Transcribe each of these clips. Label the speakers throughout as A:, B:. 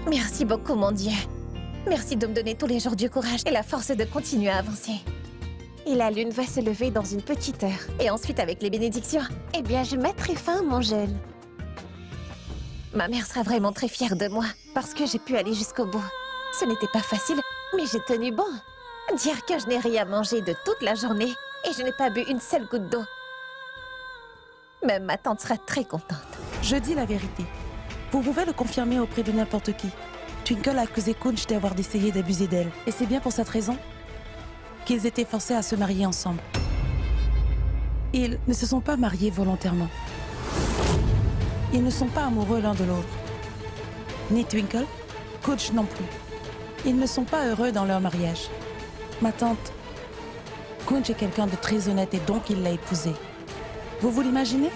A: Merci beaucoup, mon Dieu. Merci de me donner tous les jours du courage et la force de continuer à avancer. Et la lune va se lever dans une petite heure. Et ensuite, avec les bénédictions, eh bien, je mettrai fin à mon jeûne. Ma mère sera vraiment très fière de moi, parce que j'ai pu aller jusqu'au bout. Ce n'était pas facile, mais j'ai tenu bon. Dire que je n'ai rien mangé de toute la journée, et je n'ai pas bu une seule goutte d'eau. Même ma tante sera très contente.
B: Je dis la vérité. Vous pouvez le confirmer auprès de n'importe qui. Twinkle a accusé Kunj d'avoir essayé d'abuser d'elle. Et c'est bien pour cette raison qu'ils étaient forcés à se marier ensemble. Ils ne se sont pas mariés volontairement. Ils ne sont pas amoureux l'un de l'autre. Ni Twinkle, Kunj non plus. Ils ne sont pas heureux dans leur mariage. Ma tante, Kunj est quelqu'un de très honnête et donc il l'a épousée. Vous vous l'imaginez?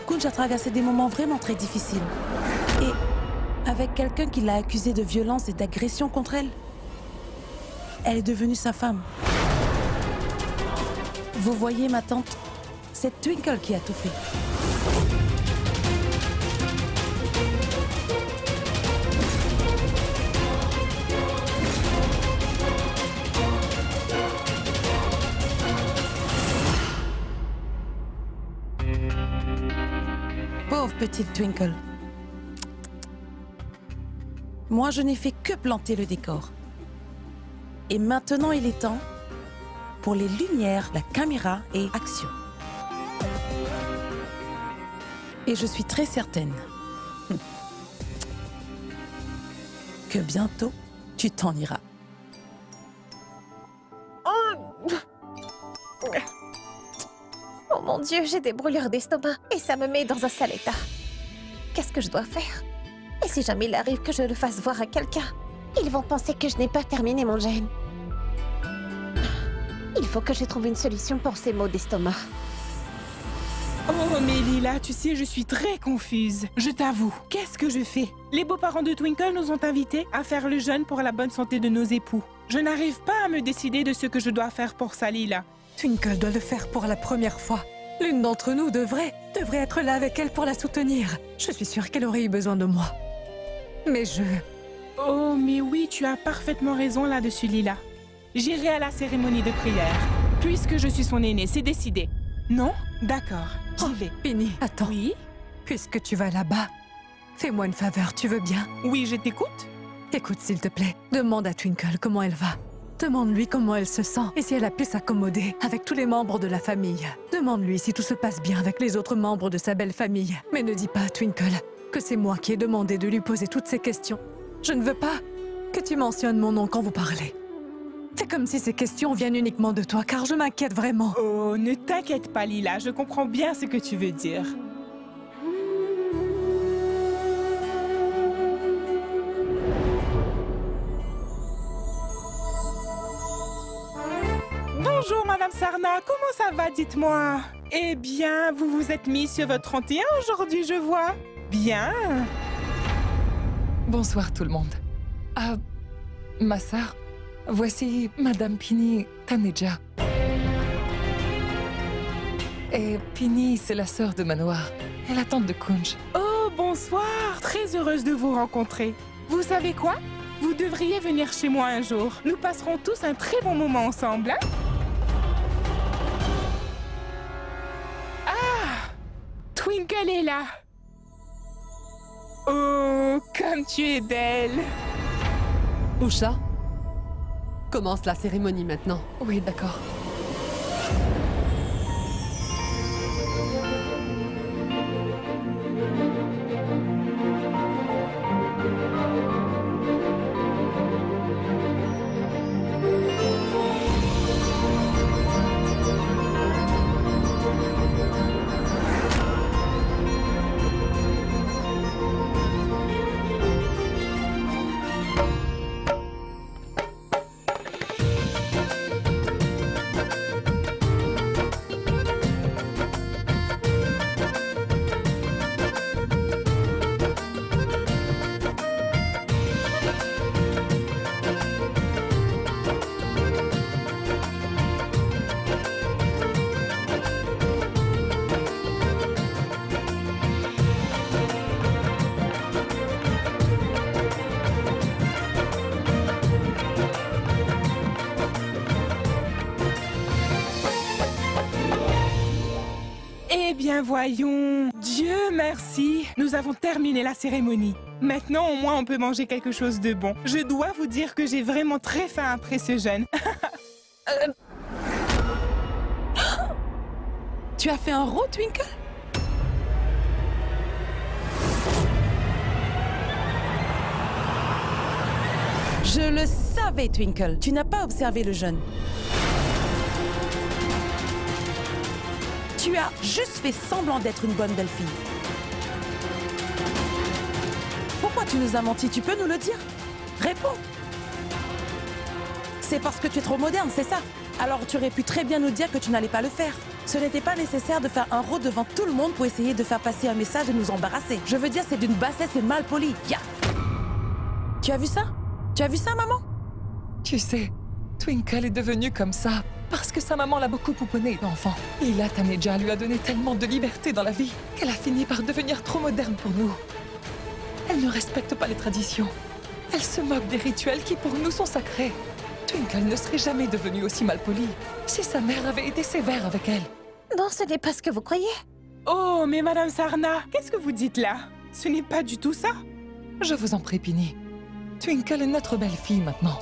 B: Kunj a traversé des moments vraiment très difficiles. Et avec quelqu'un qui l'a accusée de violence et d'agression contre elle, elle est devenue sa femme. Vous voyez, ma tante, c'est Twinkle qui a tout fait. Pauvre petite Twinkle. Moi, je n'ai fait que planter le décor. Et maintenant, il est temps pour les lumières, la caméra et action. Et je suis très certaine que bientôt, tu t'en iras.
A: Oh mon Dieu, j'ai des brûlures d'estomac et ça me met dans un sale état. Qu'est-ce que je dois faire? Et si jamais il arrive que je le fasse voir à quelqu'un? Ils vont penser que je n'ai pas terminé mon jeûne. Il faut que je trouve une solution pour ces maux d'estomac.
C: Oh, mais Lila, tu sais, je suis très confuse. Je t'avoue, qu'est-ce que je fais? Les beaux-parents de Twinkle nous ont invités à faire le jeûne pour la bonne santé de nos époux. Je n'arrive pas à me décider de ce que je dois faire pour ça, Lila.
D: Twinkle doit le faire pour la première fois. L'une d'entre nous devrait être là avec elle pour la soutenir. Je suis sûre qu'elle aurait eu besoin de moi. Mais
C: Oh, mais oui, tu as parfaitement raison là-dessus, Lila. J'irai à la cérémonie de prière. Puisque je suis son aînée, c'est décidé. Non? D'accord, j'y vais.
D: Penny, attends.
C: Oui?
D: Puisque tu vas là-bas, fais-moi une faveur, tu veux bien?
C: Oui, je t'écoute.
D: Écoute, s'il te plaît, demande à Twinkle comment elle va. Demande-lui comment elle se sent et si elle a pu s'accommoder avec tous les membres de la famille. Demande-lui si tout se passe bien avec les autres membres de sa belle famille. Mais ne dis pas à Twinkle que c'est moi qui ai demandé de lui poser toutes ces questions. Je ne veux pas que tu mentionnes mon nom quand vous parlez. Fais comme si ces questions viennent uniquement de toi, car je m'inquiète vraiment.
C: Oh, ne t'inquiète pas, Lila, je comprends bien ce que tu veux dire. Bonjour, Madame Sarna, comment ça va, dites-moi? Eh bien, vous vous êtes mis sur votre 31 aujourd'hui, je vois. Bien.
E: Bonsoir tout le monde. Ah, ma sœur, voici Madame Pini Taneja. Et Pini, c'est la sœur de Manoir et la tante de Kunj.
C: Oh, bonsoir, très heureuse de vous rencontrer. Vous savez quoi? Vous devriez venir chez moi un jour. Nous passerons tous un très bon moment ensemble, hein? Ah! Twinkle est là. Oh, comme tu es belle.
F: Usha, commence la cérémonie maintenant.
E: Oui, d'accord.
C: bien, voyons. Dieu merci, nous avons terminé la cérémonie. Maintenant, au moins, on peut manger quelque chose de bon. Je dois vous dire que j'ai vraiment très faim après ce jeûne.
B: Tu as fait un raw, Twinkle? Je le savais, Twinkle. Tu n'as pas observé le jeûne. Tu as juste fait semblant d'être une bonne belle fille. Pourquoi tu nous as menti? Tu peux nous le dire? Réponds. C'est parce que tu es trop moderne, c'est ça? Alors tu aurais pu très bien nous dire que tu n'allais pas le faire. Ce n'était pas nécessaire de faire un raw devant tout le monde pour essayer de faire passer un message et nous embarrasser. Je veux dire, c'est d'une bassesse et mal polie. Ya! Tu as vu ça? Tu as vu ça, maman?
E: Tu sais, Twinkle est devenue comme ça parce que sa maman l'a beaucoup pouponnée d'enfant. Et là, Taneja lui a donné tellement de liberté dans la vie qu'elle a fini par devenir trop moderne pour nous. Elle ne respecte pas les traditions. Elle se moque des rituels qui pour nous sont sacrés. Twinkle ne serait jamais devenue aussi malpolie si sa mère avait été sévère avec elle.
A: Non, ce n'est pas ce que vous croyez.
C: Oh, mais Madame Sarna, qu'est-ce que vous dites là? Ce n'est pas du tout ça.
E: Je vous en prie, Pini. Twinkle est notre belle-fille maintenant.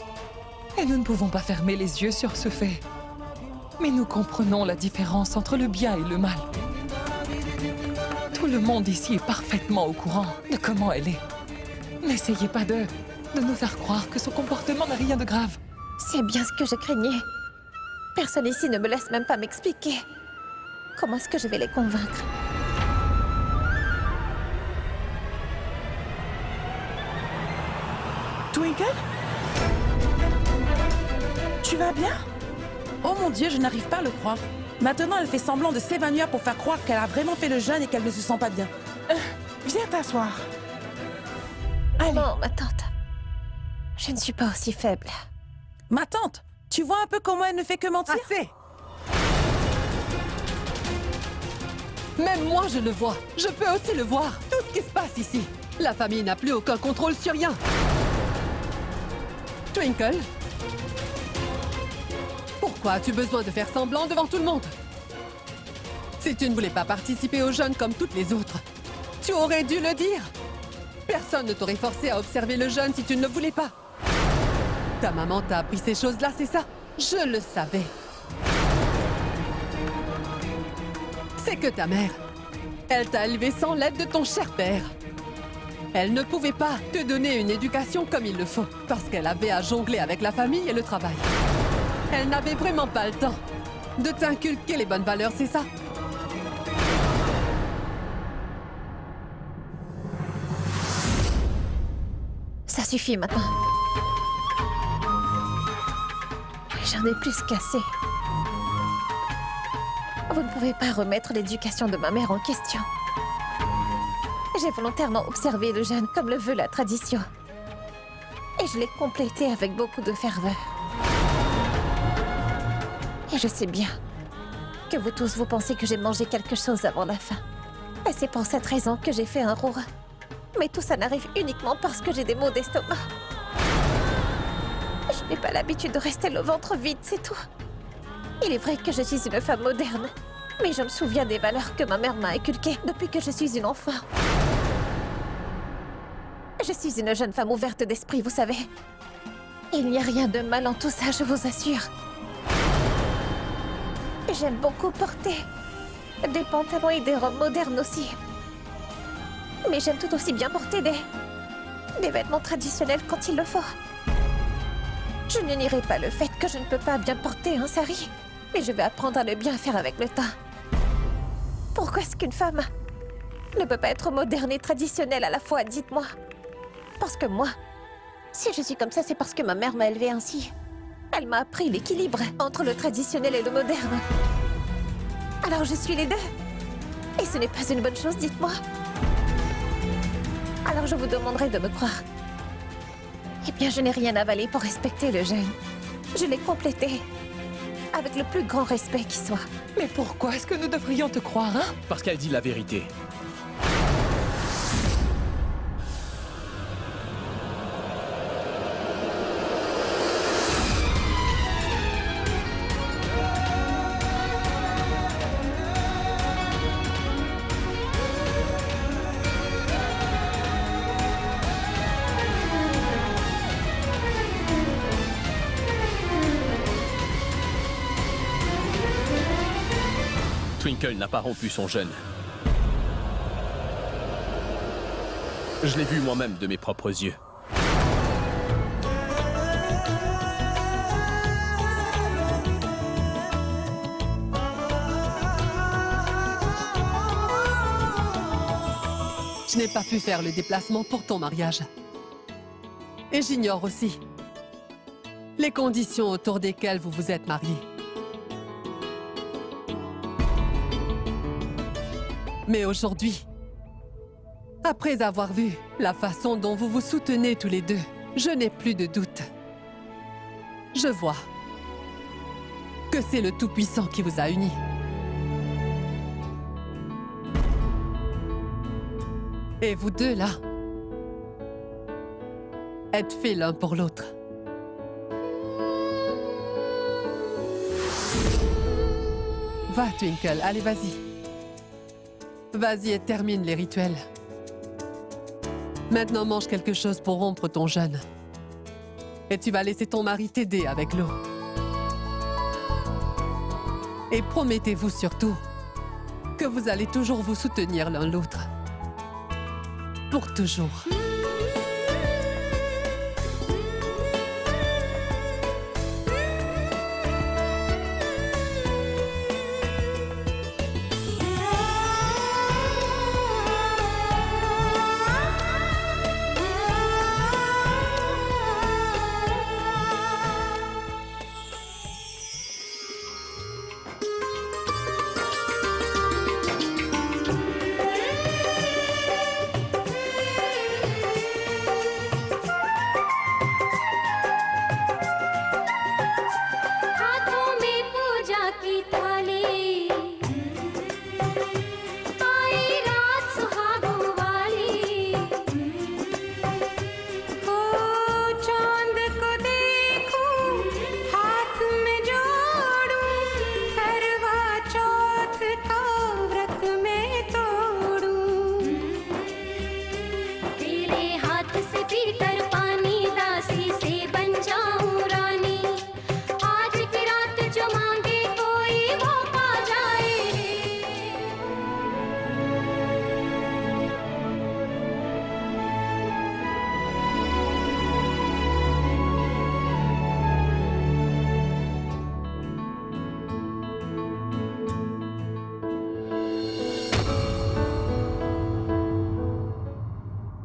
E: Et nous ne pouvons pas fermer les yeux sur ce fait. Mais nous comprenons la différence entre le bien et le mal. Tout le monde ici est parfaitement au courant de comment elle est. N'essayez pas de nous faire croire que son comportement n'a rien de grave.
A: C'est bien ce que je craignais. Personne ici ne me laisse même pas m'expliquer. Comment est-ce que je vais les convaincre?
C: Twinkle? Tu vas bien?
B: Oh mon Dieu, je n'arrive pas à le croire. Maintenant, elle fait semblant de s'évanouir pour faire croire qu'elle a vraiment fait le jeûne et qu'elle ne se sent pas bien.
C: Viens t'asseoir.
A: Non, ma tante. Je ne suis pas aussi faible.
B: Ma tante, tu vois un peu comment elle ne fait que mentir?
F: Assez! Même moi, je le vois. Je peux aussi le voir. Tout ce qui se passe ici. La famille n'a plus aucun contrôle sur rien. Twinkle? Pourquoi as-tu besoin de faire semblant devant tout le monde? Si tu ne voulais pas participer au jeûne comme toutes les autres, tu aurais dû le dire. Personne ne t'aurait forcé à observer le jeûne si tu ne le voulais pas. Ta maman t'a appris ces choses-là, c'est ça? Je le savais. C'est que ta mère, elle t'a élevé sans l'aide de ton cher père. Elle ne pouvait pas te donner une éducation comme il le faut, parce qu'elle avait à jongler avec la famille et le travail. Elle n'avait vraiment pas le temps de t'inculquer les bonnes valeurs, c'est ça?
A: Ça suffit maintenant. J'en ai plus qu'assez. Vous ne pouvez pas remettre l'éducation de ma mère en question. J'ai volontairement observé le jeûne comme le veut la tradition. Et je l'ai complété avec beaucoup de ferveur. Et je sais bien que vous tous, vous pensez que j'ai mangé quelque chose avant la fin. Et c'est pour cette raison que j'ai fait un roux. Mais tout ça n'arrive uniquement parce que j'ai des maux d'estomac. Je n'ai pas l'habitude de rester le ventre vide, c'est tout. Il est vrai que je suis une femme moderne, mais je me souviens des valeurs que ma mère m'a inculquées depuis que je suis une enfant. Je suis une jeune femme ouverte d'esprit, vous savez. Il n'y a rien de mal en tout ça, je vous assure. J'aime beaucoup porter des pantalons et des robes modernes aussi. Mais j'aime tout aussi bien porter des vêtements traditionnels quand il le faut. Je ne nierai pas le fait que je ne peux pas bien porter un sari, mais je vais apprendre à le bien faire avec le temps. Pourquoi est-ce qu'une femme ne peut pas être moderne et traditionnelle à la fois, dites-moi? Parce que moi, si je suis comme ça, c'est parce que ma mère m'a élevée ainsi. Elle m'a appris l'équilibre entre le traditionnel et le moderne. Alors je suis les deux. Et ce n'est pas une bonne chose, dites-moi. Alors je vous demanderai de me croire. Eh bien, je n'ai rien avalé pour respecter le jeûne. Je l'ai complété avec le plus grand respect qui soit.
E: Mais pourquoi est-ce que nous devrions te croire, hein?
G: Parce qu'elle dit la vérité. Twinkle n'a pas rompu son jeûne. Je l'ai vu moi-même de mes propres yeux.
F: Je n'ai pas pu faire le déplacement pour ton mariage. Et j'ignore aussi les conditions autour desquelles vous vous êtes mariés. Mais aujourd'hui, après avoir vu la façon dont vous vous soutenez tous les deux, je n'ai plus de doute. Je vois que c'est le Tout-Puissant qui vous a unis. Et vous deux, là, êtes faits l'un pour l'autre. Va, Twinkle, allez, vas-y. Vas-y et termine les rituels. Maintenant, mange quelque chose pour rompre ton jeûne. Et tu vas laisser ton mari t'aider avec l'eau. Et promettez-vous surtout que vous allez toujours vous soutenir l'un l'autre. Pour toujours.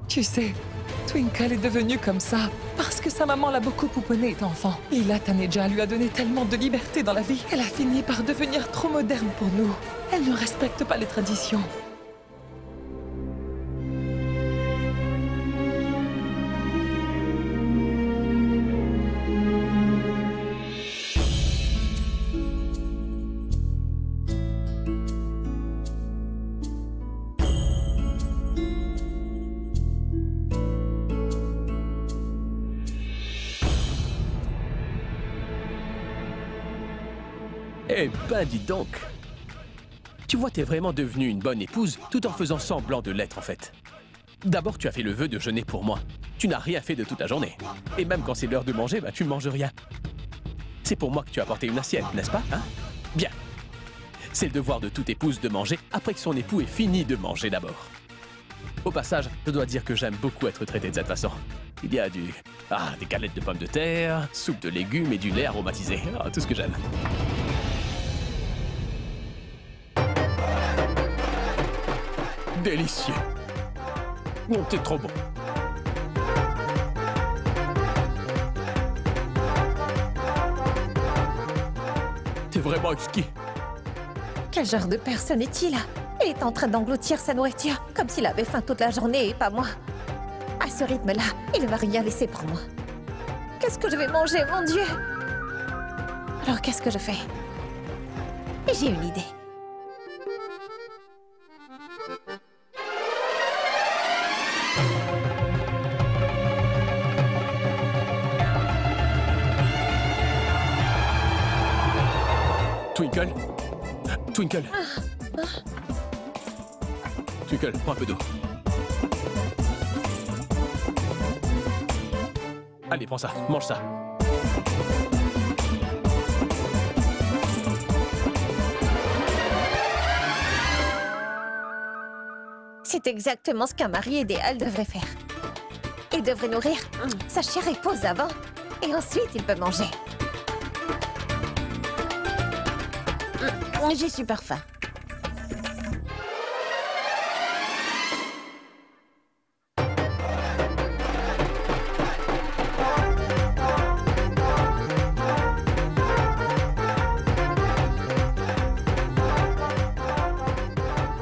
E: Tu sais, Twinkle est devenue comme ça parce que sa maman l'a beaucoup pouponnée étant enfant. Et la Taneja lui a donné tellement de liberté dans la vie qu'elle a fini par devenir trop moderne pour nous. Elle ne respecte pas les traditions.
G: Eh ben, dis donc. Tu vois, t'es vraiment devenue une bonne épouse tout en faisant semblant de l'être en fait. D'abord, tu as fait le vœu de jeûner pour moi. Tu n'as rien fait de toute la journée. Et même quand c'est l'heure de manger, bah tu ne manges rien. C'est pour moi que tu as apporté une assiette, n'est-ce pas, hein? Bien. C'est le devoir de toute épouse de manger après que son époux ait fini de manger d'abord. Au passage, je dois dire que j'aime beaucoup être traité de cette façon. Il y a des galettes de pommes de terre, soupe de légumes et du lait aromatisé. Ah, tout ce que j'aime. Délicieux. Non, t'es trop bon. T'es vraiment exquis.
A: Quel genre de personne est-il? Il est en train d'engloutir sa nourriture, comme s'il avait faim toute la journée et pas moi. À ce rythme-là, il ne va rien laisser pour moi. Qu'est-ce que je vais manger, mon Dieu? Alors qu'est-ce que je fais? J'ai une idée.
G: Twinkle. Twinkle. Twinkle, prends un peu d'eau. Allez, prends ça, mange ça.
A: C'est exactement ce qu'un mari idéal devrait faire. Il devrait nourrir sa chère épouse avant, et ensuite il peut manger. J'ai super faim.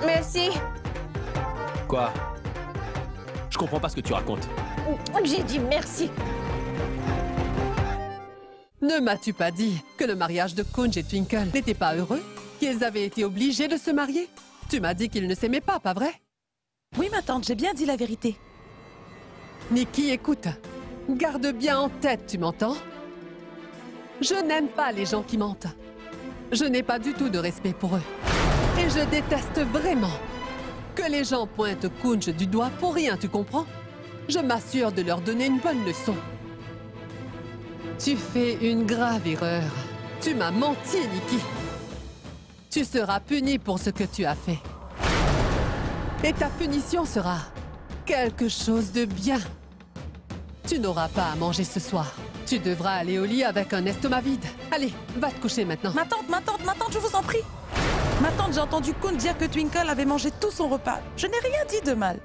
A: Merci.
G: Quoi? Je comprends pas ce que tu racontes.
A: J'ai dit merci.
F: Ne m'as-tu pas dit que le mariage de Kunj et Twinkle n'était pas heureux? Qu'ils avaient été obligés de se marier? Tu m'as dit qu'ils ne s'aimaient pas vrai?
B: Oui, ma tante, j'ai bien dit la vérité.
F: Nikki, écoute. Garde bien en tête, tu m'entends? Je n'aime pas les gens qui mentent. Je n'ai pas du tout de respect pour eux. Et je déteste vraiment que les gens pointent Kunj du doigt pour rien, tu comprends? Je m'assure de leur donner une bonne leçon. Tu fais une grave erreur. Tu m'as menti, Nikki. Tu seras punie pour ce que tu as fait. Et ta punition sera quelque chose de bien. Tu n'auras pas à manger ce soir. Tu devras aller au lit avec un estomac vide. Allez, va te coucher maintenant.
B: Ma tante, je vous en prie. Ma tante, j'ai entendu Kunj dire que Twinkle avait mangé tout son repas. Je n'ai rien dit de mal.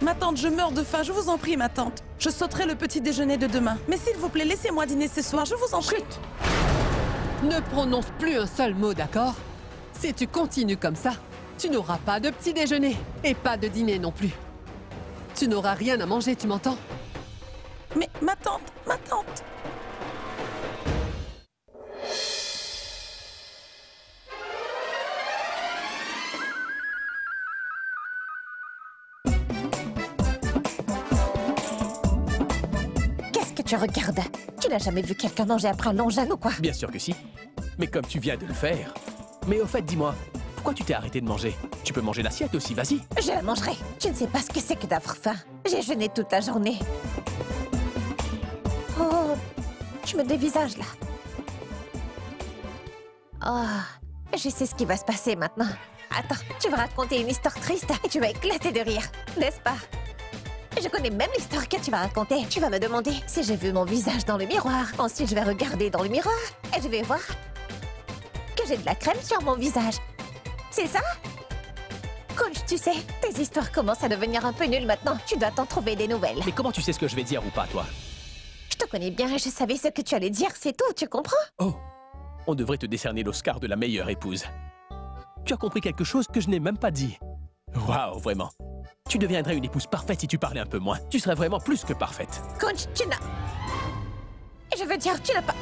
B: Ma tante, je meurs de faim, je vous en prie, ma tante. Je sauterai le petit déjeuner de demain. Mais s'il vous plaît, laissez-moi dîner ce soir, je vous en prie.
F: Chut! Ne prononce plus un seul mot, d'accord? Si tu continues comme ça, tu n'auras pas de petit déjeuner et pas de dîner non plus. Tu n'auras rien à manger, tu m'entends?
B: Mais ma tante, ma tante.
A: Qu'est-ce que tu regardes? Tu n'as jamais vu quelqu'un manger après un long jeûne ou quoi?
G: Bien sûr que si. Mais comme tu viens de le faire. Mais au fait, dis-moi, pourquoi tu t'es arrêté de manger? Tu peux manger l'assiette aussi, vas-y.
A: Je la mangerai. Tu ne sais pas ce que c'est que d'avoir faim. J'ai jeûné toute la journée. Oh, tu me dévisages là. Oh, je sais ce qui va se passer maintenant. Attends, tu vas raconter une histoire triste et tu vas éclater de rire, n'est-ce pas? Je connais même l'histoire que tu vas raconter. Tu vas me demander si j'ai vu mon visage dans le miroir. Ensuite, je vais regarder dans le miroir et je vais voir que j'ai de la crème sur mon visage. C'est ça? Kunj, tu sais, tes histoires commencent à devenir un peu nulles maintenant. Tu dois t'en trouver des nouvelles.
G: Mais comment tu sais ce que je vais dire ou pas, toi?
A: Je te connais bien et je savais ce que tu allais dire, c'est tout, tu comprends?
G: Oh, on devrait te décerner l'Oscar de la meilleure épouse. Tu as compris quelque chose que je n'ai même pas dit. Waouh, vraiment. Tu deviendrais une épouse parfaite si tu parlais un peu moins. Tu serais vraiment plus que parfaite.
A: Kunj, tu n'as... Je veux dire, tu n'as pas...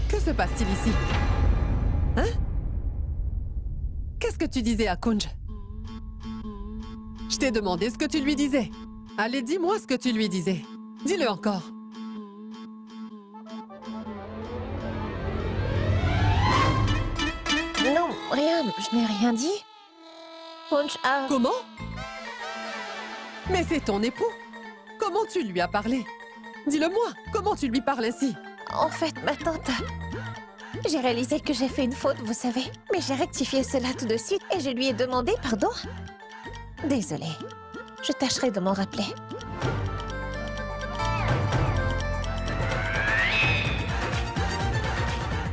F: Que se passe-t-il ici? Hein? Qu'est-ce que tu disais à Kunj? Je t'ai demandé ce que tu lui disais. Allez, dis-moi ce que tu lui disais. Dis-le encore.
A: Non, rien, je n'ai rien dit. Kunj a...
F: Comment? Mais c'est ton époux. Comment tu lui as parlé? Dis-le-moi, comment tu lui parles ainsi?
A: En fait, ma tante... J'ai réalisé que j'ai fait une faute, vous savez. Mais j'ai rectifié cela tout de suite et je lui ai demandé pardon. Désolée. Je tâcherai de m'en rappeler.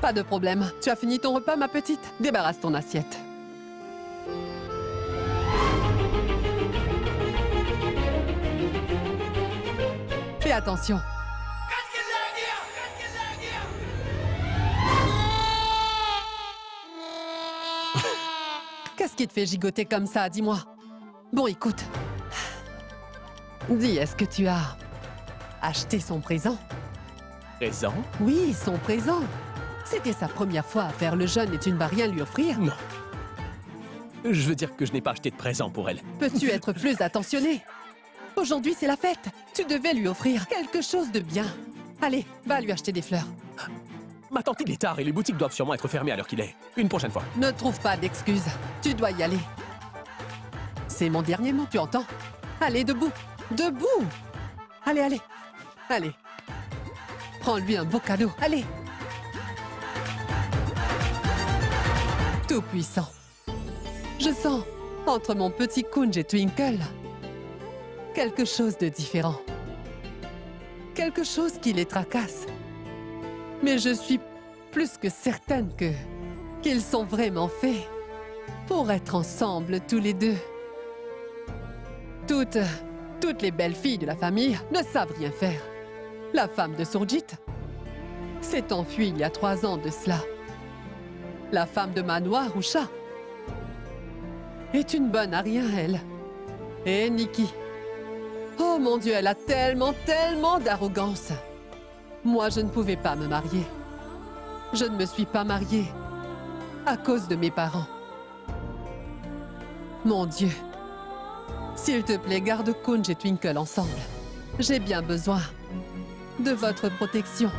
F: Pas de problème. Tu as fini ton repas, ma petite? Débarrasse ton assiette. Fais attention. Qu'est-ce qui te fait gigoter comme ça, dis-moi? Bon, écoute. Dis, est-ce que tu as acheté son présent?
G: Présent?
F: Oui, son présent. C'était sa première fois à faire le jeûne et tu ne vas rien lui offrir?
G: Non. Je veux dire que je n'ai pas acheté de présent pour elle.
F: Peux-tu être plus attentionné? Aujourd'hui, c'est la fête. Tu devais lui offrir quelque chose de bien. Allez, va lui acheter des fleurs.
G: Ma tante, il est tard et les boutiques doivent sûrement être fermées à l'heure qu'il est. Une prochaine fois.
F: Ne trouve pas d'excuses. Tu dois y aller. C'est mon dernier mot, tu entends? Allez, debout. Debout! Allez, allez. Allez. Prends-lui un beau cadeau. Allez. Tout-puissant. Je sens Entre mon petit Kunj et Twinkle, quelque chose de différent. Quelque chose qui les tracasse. Mais je suis plus que certaine qu'ils sont vraiment faits pour être ensemble tous les deux. Toutes les belles filles de la famille ne savent rien faire. La femme de Surjit s'est enfuie il y a 3 ans de cela. La femme de Manoir Usha est une bonne à rien, elle. Et Nikki. Oh mon Dieu, elle a tellement d'arrogance. Moi, je ne pouvais pas me marier. Je ne me suis pas mariée à cause de mes parents. Mon Dieu. S'il te plaît, garde Kunj et Twinkle ensemble. J'ai bien besoin de votre protection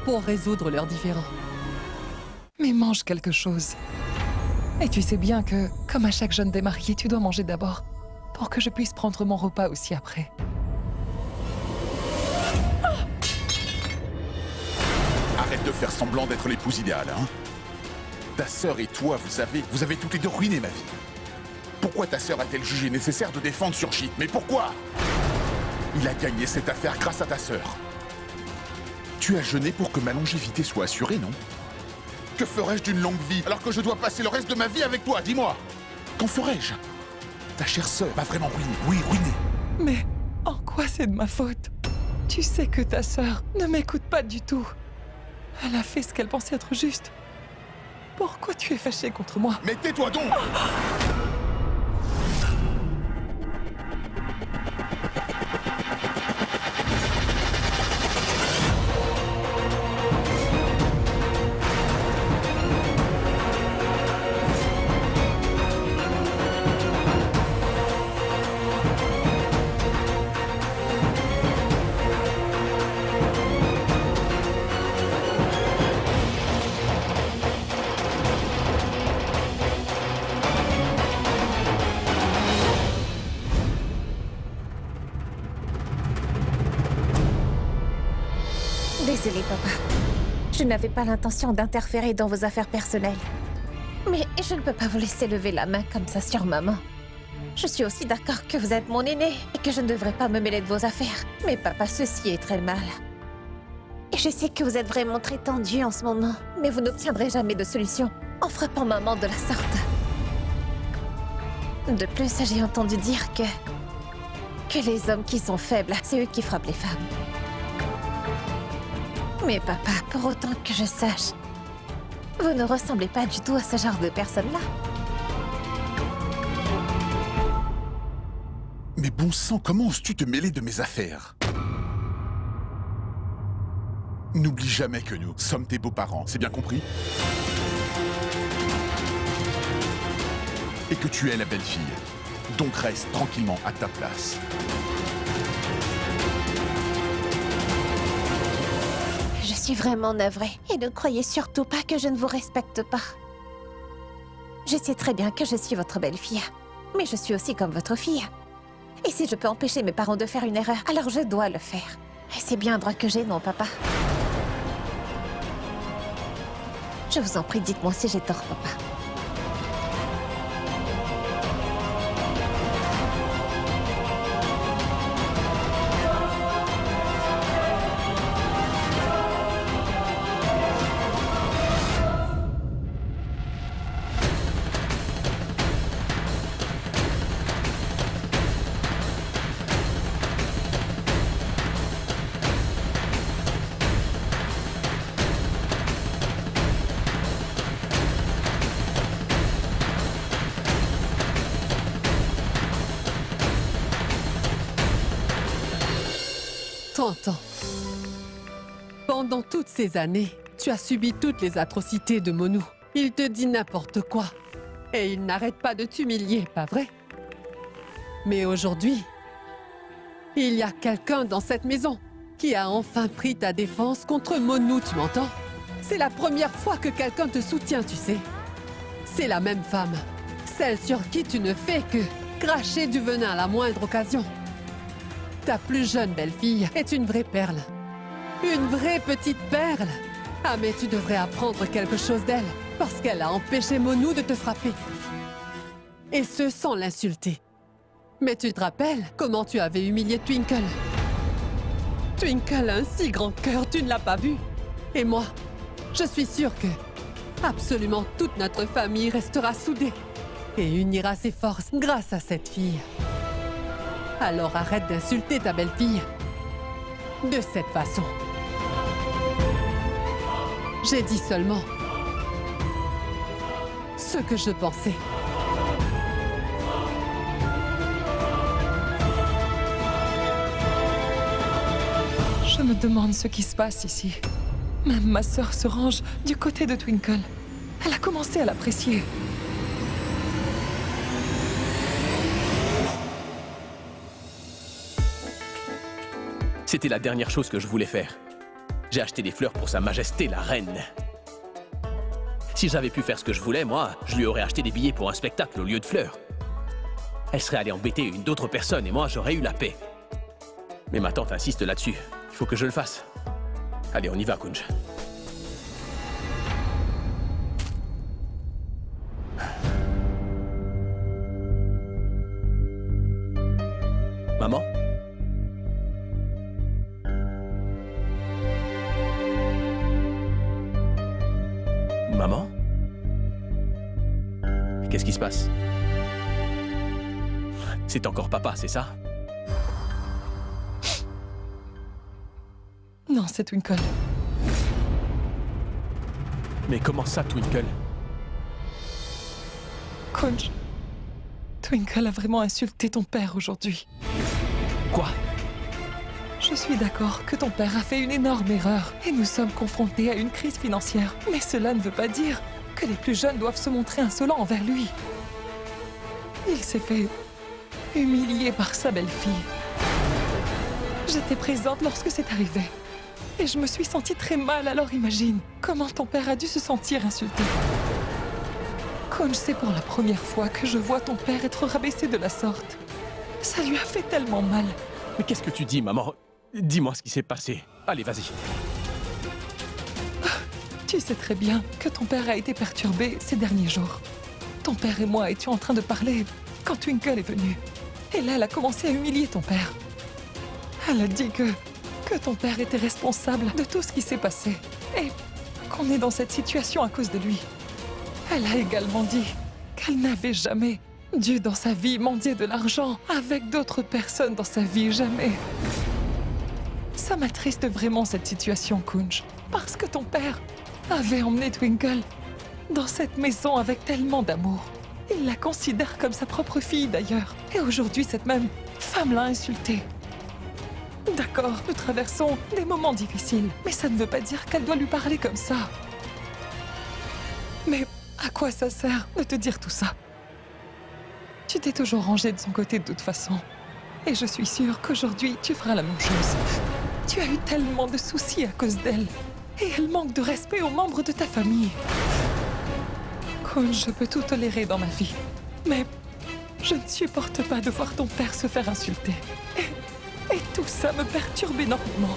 F: pour résoudre leurs différends.
E: Mais mange quelque chose. Et tu sais bien que, comme à chaque jeune démarié, tu dois manger d'abord, pour que je puisse prendre mon repas aussi après.
H: Arrête de faire semblant d'être l'épouse idéale, hein? Ta sœur et toi, vous avez toutes les deux ruiné ma vie. Pourquoi ta sœur a-t-elle jugé nécessaire de défendre Surjit? Mais pourquoi? Il a gagné cette affaire grâce à ta sœur. Tu as jeûné pour que ma longévité soit assurée, non? Que ferais-je d'une longue vie alors que je dois passer le reste de ma vie avec toi? Dis-moi. Qu'en ferais-je? Ta chère sœur m'a vraiment ruiné. Oui, ruiné.
E: Mais en quoi c'est de ma faute? Tu sais que ta sœur ne m'écoute pas du tout. Elle a fait ce qu'elle pensait être juste. Pourquoi tu es fâché contre moi?
H: Mais tais-toi donc!
A: Désolée, papa. Je n'avais pas l'intention d'interférer dans vos affaires personnelles. Mais je ne peux pas vous laisser lever la main comme ça sur maman. Je suis aussi d'accord que vous êtes mon aîné et que je ne devrais pas me mêler de vos affaires. Mais papa, ceci est très mal. Et je sais que vous êtes vraiment très tendu en ce moment. Mais vous n'obtiendrez jamais de solution en frappant maman de la sorte. De plus, j'ai entendu dire que les hommes qui sont faibles, c'est eux qui frappent les femmes. Mais papa, pour autant que je sache, vous ne ressemblez pas du tout à ce genre de personne-là.
H: Mais bon sang, comment oses-tu te mêler de mes affaires? N'oublie jamais que nous sommes tes beaux-parents, c'est bien compris? Et que tu es la belle-fille. Donc reste tranquillement à ta place.
A: Je suis vraiment navrée. Et ne croyez surtout pas que je ne vous respecte pas. Je sais très bien que je suis votre belle-fille. Mais je suis aussi comme votre fille. Et si je peux empêcher mes parents de faire une erreur, alors je dois le faire. Et c'est bien droit que j'ai, non, papa? Je vous en prie, dites-moi si j'ai tort, papa.
F: Pendant toutes ces années, tu as subi toutes les atrocités de Monu. Il te dit n'importe quoi. Et il n'arrête pas de t'humilier, pas vrai? Mais aujourd'hui, il y a quelqu'un dans cette maison qui a enfin pris ta défense contre Monu, tu m'entends? C'est la première fois que quelqu'un te soutient, tu sais. C'est la même femme, celle sur qui tu ne fais que cracher du venin à la moindre occasion. Ta plus jeune belle-fille est une vraie perle. Une vraie petite perle. Ah, mais tu devrais apprendre quelque chose d'elle, parce qu'elle a empêché Monu de te frapper. Et ce, sans l'insulter. Mais tu te rappelles comment tu avais humilié Twinkle? Twinkle a un si grand cœur, tu ne l'as pas vu. Et moi, je suis sûre que absolument toute notre famille restera soudée et unira ses forces grâce à cette fille. Alors arrête d'insulter ta belle-fille de cette façon. J'ai dit seulement ce que je pensais.
E: Je me demande ce qui se passe ici. Même ma sœur se range du côté de Twinkle. Elle a commencé à l'apprécier.
G: C'était la dernière chose que je voulais faire. J'ai acheté des fleurs pour Sa Majesté la Reine. Si j'avais pu faire ce que je voulais, moi, je lui aurais acheté des billets pour un spectacle au lieu de fleurs. Elle serait allée embêter une d'autres personnes et moi, j'aurais eu la paix. Mais ma tante insiste là-dessus. Il faut que je le fasse. Allez, on y va, Kunj. Maman? Maman? Qu'est-ce qui se passe? C'est encore papa, c'est ça?
E: Non, c'est Twinkle.
G: Mais comment ça, Twinkle?
E: Kunj, Twinkle a vraiment insulté ton père aujourd'hui.
G: Quoi?
E: Je suis d'accord que ton père a fait une énorme erreur et nous sommes confrontés à une crise financière. Mais cela ne veut pas dire que les plus jeunes doivent se montrer insolents envers lui. Il s'est fait humilier par sa belle-fille. J'étais présente lorsque c'est arrivé. Et je me suis sentie très mal, alors imagine comment ton père a dû se sentir insulté. Kunj, c'est pour la première fois que je vois ton père être rabaissé de la sorte. Ça lui a fait tellement mal.
G: Mais qu'est-ce que tu dis, maman? Dis-moi ce qui s'est passé. Allez, vas-y.
E: Tu sais très bien que ton père a été perturbé ces derniers jours. Ton père et moi étions en train de parler quand Twinkle est venue. Et là, elle a commencé à humilier ton père. Elle a dit que ton père était responsable de tout ce qui s'est passé. Et qu'on est dans cette situation à cause de lui. Elle a également dit qu'elle n'avait jamais dû dans sa vie mendier de l'argent avec d'autres personnes dans sa vie, jamais. Ça m'attriste vraiment cette situation, Kunj. Parce que ton père avait emmené Twinkle dans cette maison avec tellement d'amour. Il la considère comme sa propre fille d'ailleurs. Et aujourd'hui, cette même femme l'a insultée. D'accord, nous traversons des moments difficiles, mais ça ne veut pas dire qu'elle doit lui parler comme ça. Mais à quoi ça sert de te dire tout ça? Tu t'es toujours rangé de son côté de toute façon. Et je suis sûre qu'aujourd'hui, tu feras la même chose. Tu as eu tellement de soucis à cause d'elle. Et elle manque de respect aux membres de ta famille. Kunj, je peux tout tolérer dans ma vie. Mais je ne supporte pas de voir ton père se faire insulter. Et tout ça me perturbe énormément.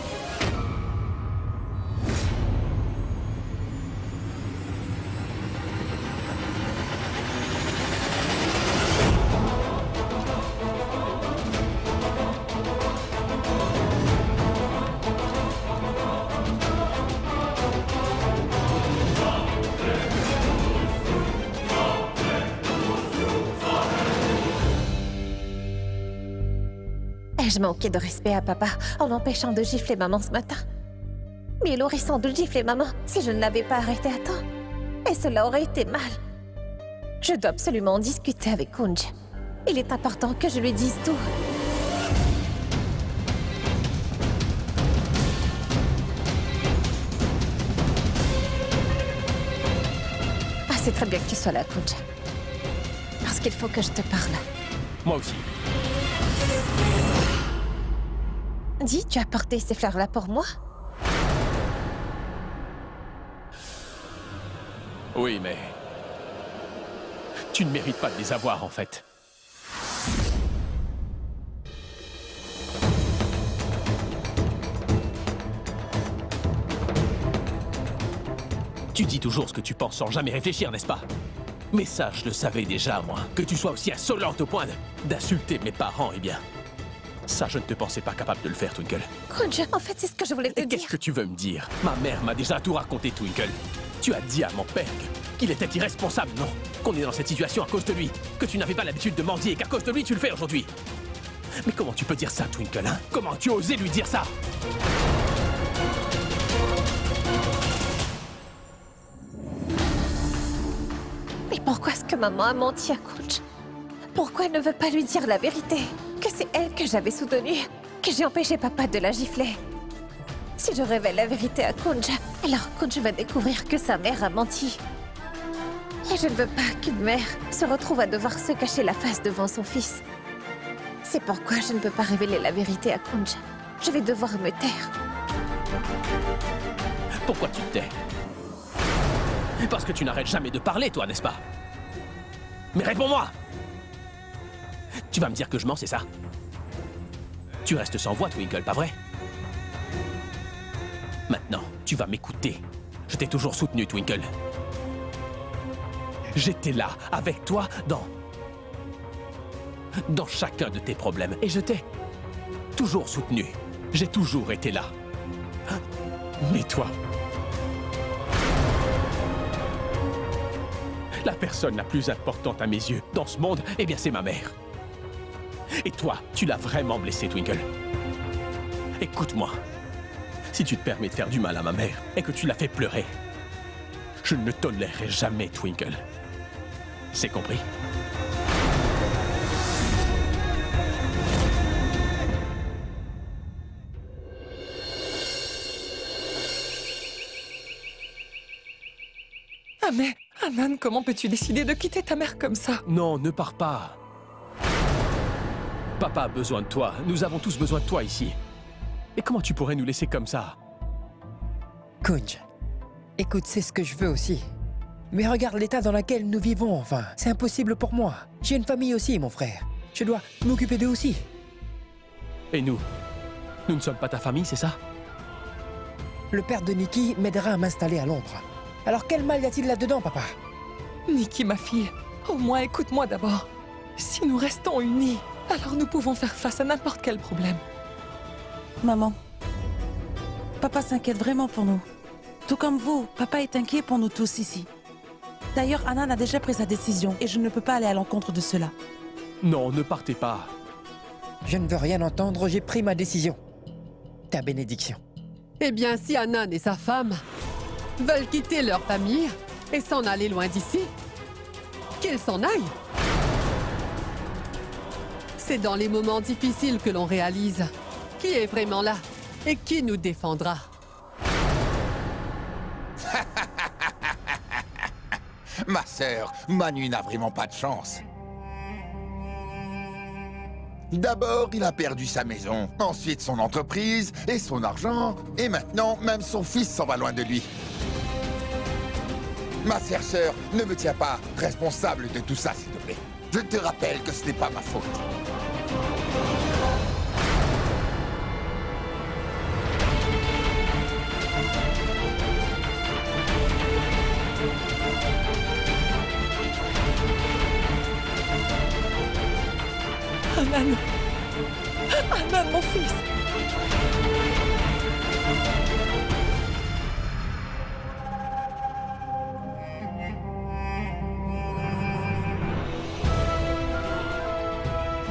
A: Ai-je manqué de respect à papa en l'empêchant de gifler maman ce matin? Mais il aurait sans doute giflé maman si je ne l'avais pas arrêté à temps. Et cela aurait été mal. Je dois absolument en discuter avec Kunj. Il est important que je lui dise tout. Ah, c'est très bien que tu sois là, Kunj. Parce qu'il faut que je te parle.
G: Moi aussi.
A: Dis, tu as porté ces fleurs-là pour moi?
G: Oui, mais... tu ne mérites pas de les avoir, en fait. Tu dis toujours ce que tu penses sans jamais réfléchir, n'est-ce pas? Mais ça, je le savais déjà, moi. Que tu sois aussi insolente au point d'insulter mes parents, eh bien... Ça, je ne te pensais pas capable de le faire, Twinkle.
A: Kunj, en fait, c'est ce que je voulais te
G: Et
A: dire.
G: qu'est-ce que tu veux me dire? Ma mère m'a déjà tout raconté, Twinkle. Tu as dit à mon père qu'il était irresponsable, non? Qu'on est dans cette situation à cause de lui. Que tu n'avais pas l'habitude de mendier et qu'à cause de lui, tu le fais aujourd'hui. Mais comment tu peux dire ça, Twinkle, hein? Comment tu as osé lui dire ça?
A: Mais pourquoi est-ce que maman a menti à Kunj? Pourquoi elle ne veut pas lui dire la vérité? Que c'est elle que j'avais soutenue, que j'ai empêché papa de la gifler. Si je révèle la vérité à Kunj, alors Kunj va découvrir que sa mère a menti. Et je ne veux pas qu'une mère se retrouve à devoir se cacher la face devant son fils. C'est pourquoi je ne peux pas révéler la vérité à Kunj. Je vais devoir me taire.
G: Pourquoi tu te tais? Parce que tu n'arrêtes jamais de parler, toi, n'est-ce pas? Mais réponds-moi! Tu vas me dire que je mens, c'est ça? Tu restes sans voix, Twinkle, pas vrai? Maintenant, tu vas m'écouter. Je t'ai toujours soutenu, Twinkle. J'étais là, avec toi, dans chacun de tes problèmes. Et je t'ai toujours soutenu. J'ai toujours été là. Mais toi... La personne la plus importante à mes yeux dans ce monde, eh bien c'est ma mère. Et toi, tu l'as vraiment blessée, Twinkle. Écoute-moi. Si tu te permets de faire du mal à ma mère et que tu la fais pleurer, je ne le tolérerai jamais, Twinkle. C'est compris?
E: Ah mais, Anan, comment peux-tu décider de quitter ta mère comme ça?
G: Non, ne pars pas. Papa a besoin de toi. Nous avons tous besoin de toi ici. Et comment tu pourrais nous laisser comme ça?
I: Kunj, écoute, c'est ce que je veux aussi. Mais regarde l'état dans lequel nous vivons, enfin. C'est impossible pour moi. J'ai une famille aussi, mon frère. Je dois m'occuper d'eux aussi.
G: Et nous? Nous ne sommes pas ta famille, c'est ça?
I: Le père de Nikki m'aidera à m'installer à Londres. Alors quel mal y a-t-il là-dedans, papa?
E: Nikki, ma fille, au moins écoute-moi d'abord. Si nous restons unis, alors nous pouvons faire face à n'importe quel problème.
B: Maman, papa s'inquiète vraiment pour nous. Tout comme vous, papa est inquiet pour nous tous ici. D'ailleurs, Anan a déjà pris sa décision et je ne peux pas aller à l'encontre de cela.
G: Non, ne partez pas.
I: Je ne veux rien entendre, j'ai pris ma décision. Ta bénédiction.
F: Eh bien, si Anan et sa femme veulent quitter leur famille et s'en aller loin d'ici, qu'ils s'en aillent. C'est dans les moments difficiles que l'on réalise qui est vraiment là et qui nous défendra.
H: Ma sœur, Manu n'a vraiment pas de chance. D'abord, il a perdu sa maison, ensuite son entreprise et son argent, et maintenant, même son fils s'en va loin de lui. Ma sœur, ne me tiens pas responsable de tout ça, s'il te plaît. Je te rappelle que ce n'est pas ma faute.
E: Anan! Anan, mon fils!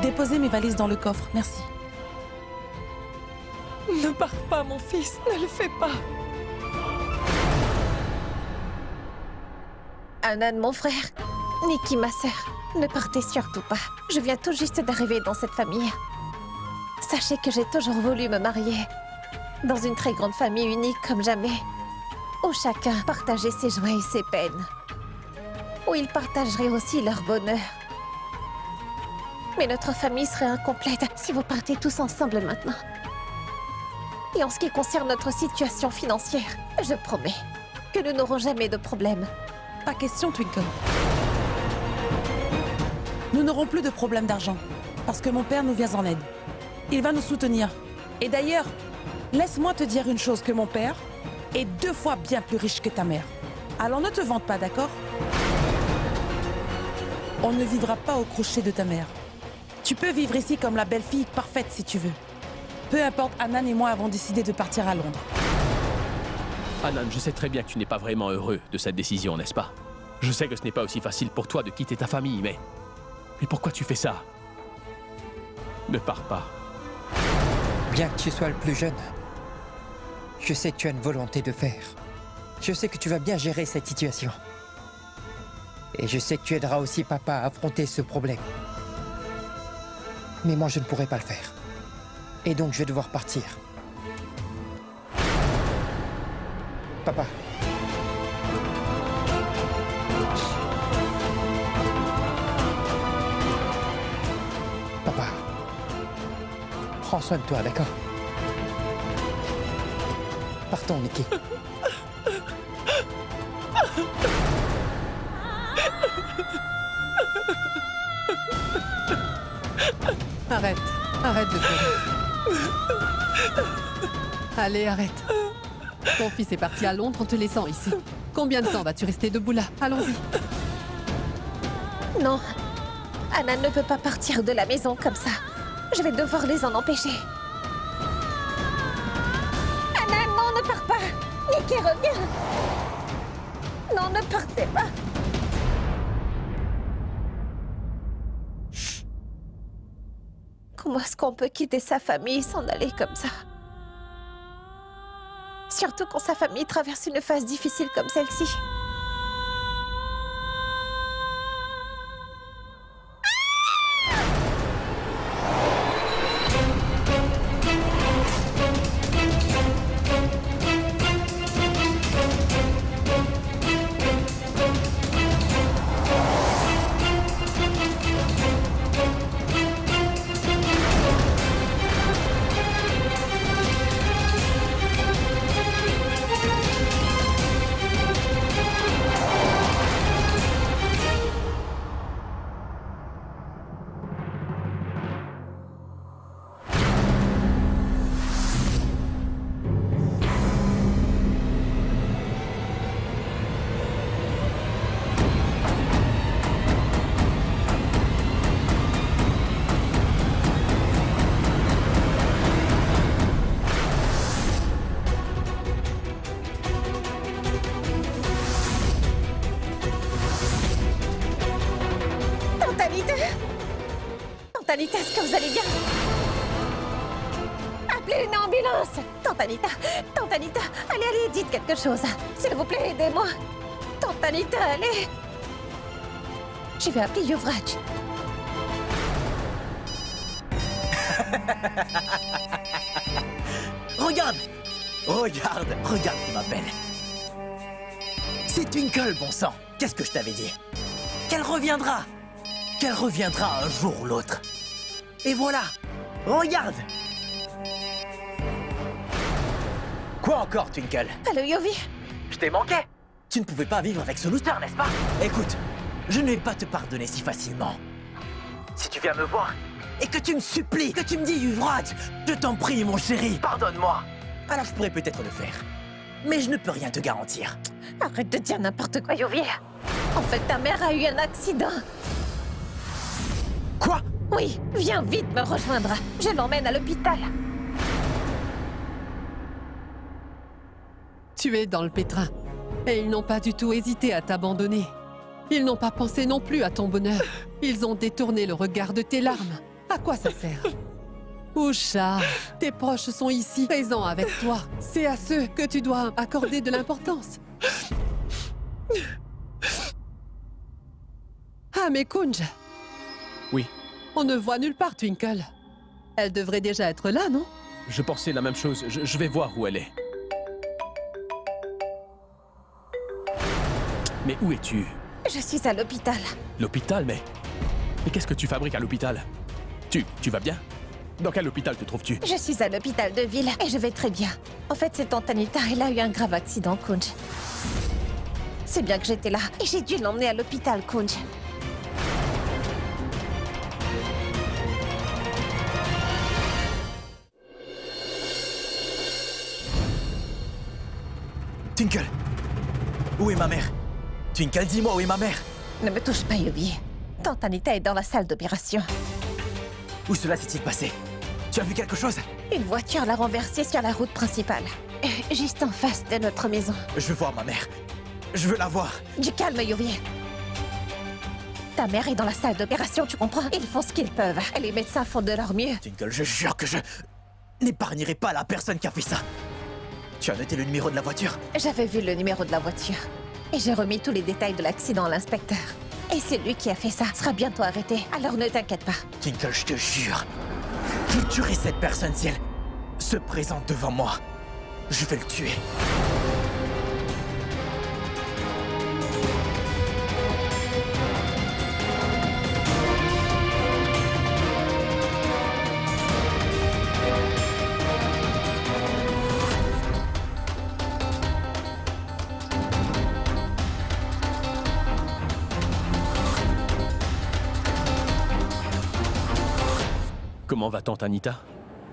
B: Déposez mes valises dans le coffre, merci.
E: Ne pars pas, mon fils, ne le fais pas!
A: Anan, mon frère. Nikki, ma sœur. Ne partez surtout pas. Je viens tout juste d'arriver dans cette famille. Sachez que j'ai toujours voulu me marier. Dans une très grande famille unique comme jamais. Où chacun partageait ses joies et ses peines. Où ils partageraient aussi leur bonheur. Mais notre famille serait incomplète si vous partez tous ensemble maintenant. Et en ce qui concerne notre situation financière, je promets que nous n'aurons jamais de problème.
B: Pas question, Twinkle. Nous n'aurons plus de problème d'argent, parce que mon père nous vient en aide. Il va nous soutenir. Et d'ailleurs, laisse-moi te dire une chose, que mon père est 2 fois bien plus riche que ta mère. Alors ne te vante pas, d'accord? On ne vivra pas au crochet de ta mère. Tu peux vivre ici comme la belle-fille parfaite si tu veux. Peu importe, Anan et moi avons décidé de partir à Londres.
G: Anan, je sais très bien que tu n'es pas vraiment heureux de cette décision, n'est-ce pas? Je sais que ce n'est pas aussi facile pour toi de quitter ta famille, mais pourquoi tu fais ça? Ne pars pas.
I: Bien que tu sois le plus jeune, je sais que tu as une volonté de faire. Je sais que tu vas bien gérer cette situation. Et je sais que tu aideras aussi papa à affronter ce problème. Mais moi, je ne pourrai pas le faire. Et donc, je vais devoir partir. Papa. Papa. Prends soin de toi, d'accord? Partons, Mickey.
F: Arrête. Arrête de pleurer. Allez, arrête. Ton fils est parti à Londres en te laissant ici. Combien de temps vas-tu rester debout là? Allons-y.
A: Non. Anan ne peut pas partir de la maison comme ça. Je vais devoir les en empêcher. Anan, non, ne pars pas. Mickey, reviens. Non, ne partez pas. Comment est-ce qu'on peut quitter sa famille et s'en aller comme ça? Surtout quand sa famille traverse une phase difficile comme celle-ci. Tante Anita, est-ce que vous allez bien? Appelez une ambulance! Tante Anita, allez, dites quelque chose. S'il vous plaît, aidez-moi. Tante Anita, allez! Je vais appeler Yuvraj.
J: Regarde, qui m'appelle. C'est Twinkle, bon sang. Qu'est-ce que je t'avais dit? Qu'elle reviendra un jour ou l'autre. Et voilà, regarde. Quoi encore, Twinkle?
A: Allô, Yovi?
J: Je t'ai manqué. Tu ne pouvais pas vivre avec ce loser, n'est-ce pas? Écoute, je ne vais pas te pardonner si facilement. Si tu viens me voir et que tu me supplies, que tu me dis Yuvraj, je t'en prie, mon chéri, pardonne-moi. Alors je pourrais peut-être le faire. Mais je ne peux rien te garantir.
A: Arrête de dire n'importe quoi, Yovi. En fait, ta mère a eu un accident.
J: Quoi?
A: Oui, viens vite me rejoindre. Je l'emmène à l'hôpital.
F: Tu es dans le pétrin. Et ils n'ont pas du tout hésité à t'abandonner. Ils n'ont pas pensé non plus à ton bonheur. Ils ont détourné le regard de tes larmes. À quoi ça sert? Usha, tes proches sont ici, présents avec toi. C'est à ceux que tu dois accorder de l'importance. Ah, mais Kunj.
G: Oui.
F: On ne voit nulle part Twinkle. Elle devrait déjà être là, non?
G: Je pensais la même chose. Je vais voir où elle est. Mais où es-tu?
A: Je suis à l'hôpital.
G: L'hôpital, mais qu'est-ce que tu fabriques à l'hôpital? Tu vas bien? Dans quel hôpital te trouves-tu?
A: Je suis à l'hôpital de ville et je vais très bien. En fait, c'est Tante Anita, elle a eu un grave accident, Kunj. C'est bien que j'étais là et j'ai dû l'emmener à l'hôpital, Kunj.
J: Twinkle, où est ma mère? Twinkle, dis-moi où est ma mère?
A: Ne me touche pas, Yobi. Tante Anita est dans la salle d'opération.
J: Où cela s'est-il passé? Tu as vu quelque chose?
A: Une voiture l'a renversée sur la route principale. Juste en face de notre maison.
J: Je veux voir ma mère. Je veux la voir.
A: Du calme, Yuvi. Ta mère est dans la salle d'opération, tu comprends? Ils font ce qu'ils peuvent. Et les médecins font de leur mieux.
J: Twinkle, je jure que je n'épargnerai pas la personne qui a fait ça. Tu as noté le numéro de la voiture?
A: J'avais vu le numéro de la voiture. Et j'ai remis tous les détails de l'accident à l'inspecteur. Et c'est lui qui a fait ça. Sera bientôt arrêté. Alors ne t'inquiète pas.
J: Twinkle, je te jure. Je tuerai cette personne si elle se présente devant moi. Je vais le tuer.
G: Comment va tante Anita?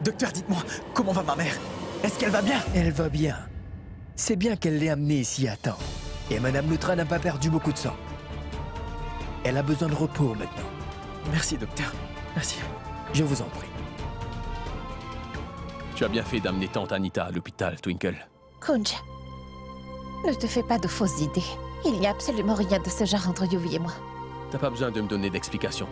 J: Docteur, dites-moi, comment va ma mère? Est-ce qu'elle va bien?
K: Elle va bien. C'est bien qu'elle l'ait amenée ici à temps. Et Madame Lutra n'a pas perdu beaucoup de sang. Elle a besoin de repos maintenant.
J: Merci, docteur. Merci.
K: Je vous en prie.
G: Tu as bien fait d'amener tante Anita à l'hôpital, Twinkle.
A: Kunj, ne te fais pas de fausses idées. Il n'y a absolument rien de ce genre entre Yuvi et moi.
G: T'as pas besoin de me donner d'explications.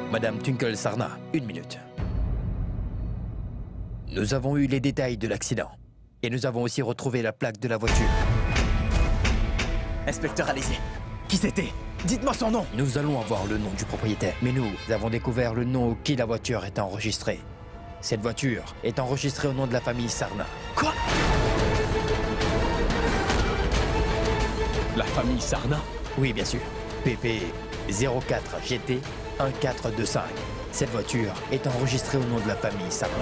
K: Madame Twinkle Sarna, 1 minute. Nous avons eu les détails de l'accident. Et nous avons aussi retrouvé la plaque de la voiture.
J: Inspecteur, allez-y. Qui c'était? Dites-moi son nom.
K: Nous allons avoir le nom du propriétaire. Mais nous avons découvert le nom auquel la voiture est enregistrée. Cette voiture est enregistrée au nom de la famille Sarna.
J: Quoi?
G: La famille Sarna?
K: Oui, bien sûr. PP 04 GT 1425. Cette voiture est enregistrée au nom de la famille Sarna.